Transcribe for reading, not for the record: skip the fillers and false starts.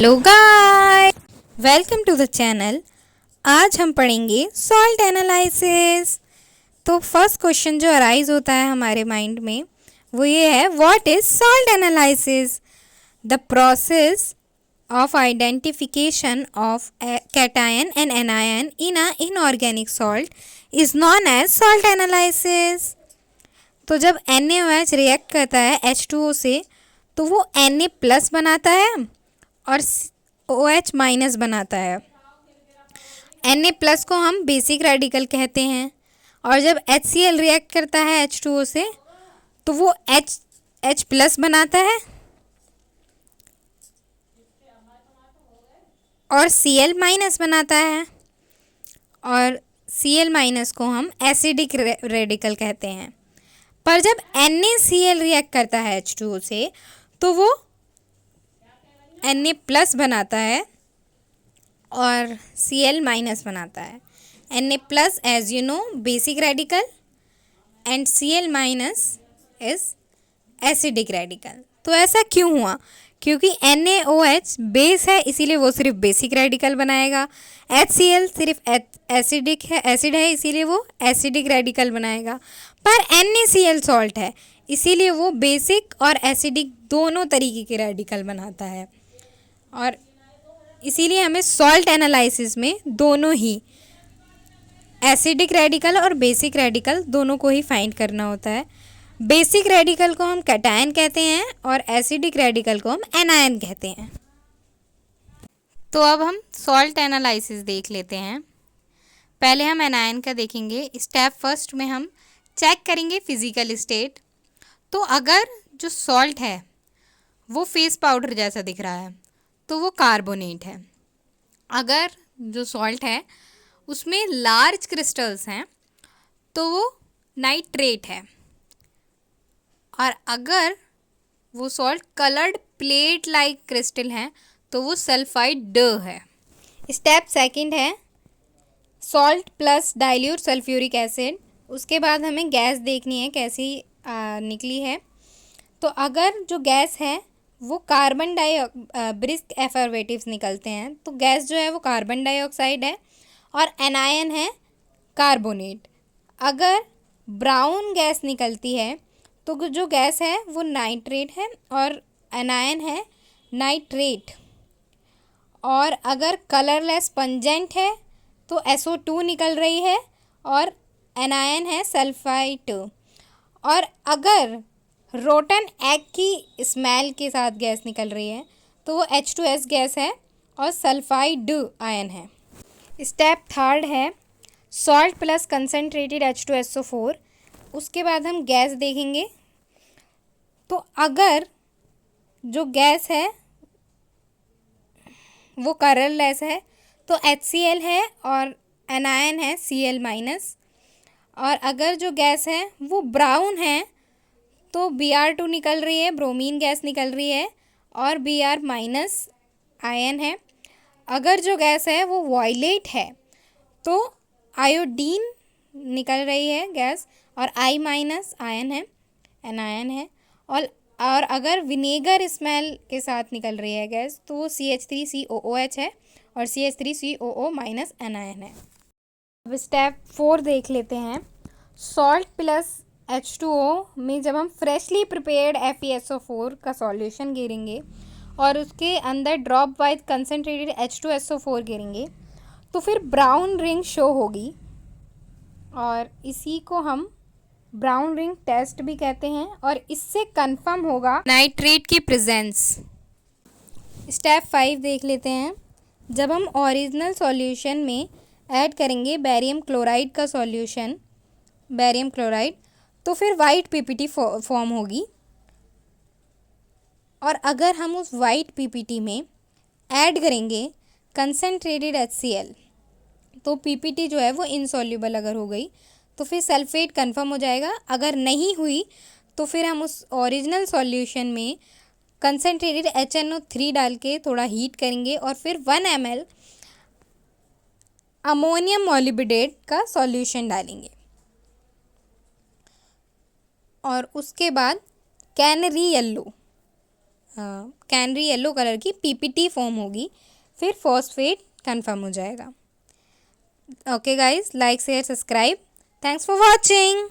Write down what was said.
Hello guys, welcome to the channel. आज हम पढ़ेंगे सॉल्ट एनालिसिस। तो फर्स्ट क्वेश्चन जो अराइज होता है हमारे माइंड में वो ये है, what is salt analysis? The process of identification of cation and anion in a inorganic salt is known as salt analysis. तो जब NaOH रिएक्ट करता है H2O से तो वो Na प्लस बनाता है और OH माइनस बनाता है। Na प्लस को हम बेसिक रेडिकल कहते हैं और जब HCl रिएक्ट करता है H2O से तो वो H प्लस बनाता है और Cl माइनस बनाता है और Cl माइनस को हम एसिडिक रेडिकल कहते हैं। पर जब NaCl रिएक्ट करता है H2O से तो वो Na प्लस बनाता है और Cl माइनस बनाता है। Na plus as you know basic radical and Cl minus is acidic radical. तो ऐसा क्यों हुआ? क्योंकि NaOH बेस है इसीलिए वो सिर्फ बेसिक रेडिकल बनाएगा। HCl सिर्फ एसिड है इसीलिए वो एसिडिक रेडिकल बनाएगा। पर NaCl सॉल्ट है इसीलिए वो बेसिक और एसिडिक दोनों तरीके के रेडिकल बनाता है और इसीलिए हमें सॉल्ट एनालिसिस में दोनों ही एसिडिक रेडिकल और बेसिक रेडिकल दोनों को ही फाइंड करना होता है। बेसिक रेडिकल को हम कैटायन कहते हैं और एसिडिक रेडिकल को हम एनायन कहते हैं। तो अब हम सॉल्ट एनालिसिस देख लेते हैं। पहले हम एनायन का देखेंगे। स्टेप फर्स्ट में हम चेक करेंगे फिजिकल स्टेट। तो अगर जो सॉल्ट है वो फेस पाउडर जैसा दिख रहा है तो वो कार्बोनेट है। अगर जो सॉल्ट है उसमें लार्ज क्रिस्टल्स हैं तो वो नाइट्रेट है और अगर वो salt coloured plate like crystal हैं तो वो सल्फाइड ड है। स्टेप सेकंड है salt plus dilute sulphuric acid. उसके बाद हमें गैस देखनी है कैसी निकली है। तो अगर जो गैस है वो कार्बन ब्रिस्क एफर्वेटिव्स निकलते हैं तो गैस जो है वो कार्बन डाइऑक्साइड है और एनायन है कार्बोनेट। अगर ब्राउन गैस निकलती है तो जो गैस है वो नाइट्रेट है और एनायन है नाइट्रेट। और अगर कलरलेस पंजेंट है तो SO2 निकल रही है और एनायन है सल्फाइड। और अगर रोटन एग की स्मेल के साथ गैस निकल रही है तो वो H2S गैस है और सल्फाइड आयन है। स्टेप थर्ड है सॉल्ट प्लस कंसनट्रेटेड H2SO4। उसके बाद हम गैस देखेंगे। तो अगर जो गैस है वो कलरलेस है तो HCl है और एनायन है Cl माइनस। और अगर जो गैस है वो ब्राउन है तो Br2 निकल रही है, ब्रोमीन गैस निकल रही है और Br माइनस आयन है। अगर जो गैस है वो वॉयलेट है तो आयोडीन निकल रही है गैस और I माइनस आयन है, एनायन है। और अगर विनेगर स्मेल के साथ निकल रही है गैस तो वो CH3COOH है और CH3COO माइनस एनायन है। अब स्टेप 4 देख लेते हैं। सॉल्ट प्लस H2O में जब हम फ्रेशली प्रिपेयर्ड FeSO4 का सॉल्यूशन गिरेंगे और उसके अंदर ड्रॉप वाइज कंसनट्रेटेड H2SO4 गिरेंगे तो फिर ब्राउन रिंग शो होगी और इसी को हम ब्राउन रिंग टेस्ट भी कहते हैं और इससे कंफर्म होगा नाइट्रेट की प्रेजेंस। स्टेप 5 देख लेते हैं। जब हम ओरिजिनल सॉल्यूशन में ऐड करेंगे बैरियम क्लोराइड का सॉल्यूशन, बैरियम क्लोराइड, तो फिर वाइट PPT फॉर्म होगी। और अगर हम उस वाइट PPT में ऐड करेंगे कंसनट्रेटेड HCl तो PPT जो है वो इनसॉल्युबल अगर हो गई तो फिर सल्फेट कंफर्म हो जाएगा। अगर नहीं हुई तो फिर हम उस ओरिजिनल सॉल्यूशन में कंसनट्रेटेड HNO3 डाल के थोड़ा हीट करेंगे और फिर 1 ml अमोनियम मॉलिब्डेट का सॉल्यूशन डालेंगे और उसके बाद canary yellow canary yellow colour की पीपीटी फॉर्म होगी, फिर फॉस्फेट कन्फर्म हो जाएगा। Okay guys, like share subscribe, thanks for watching.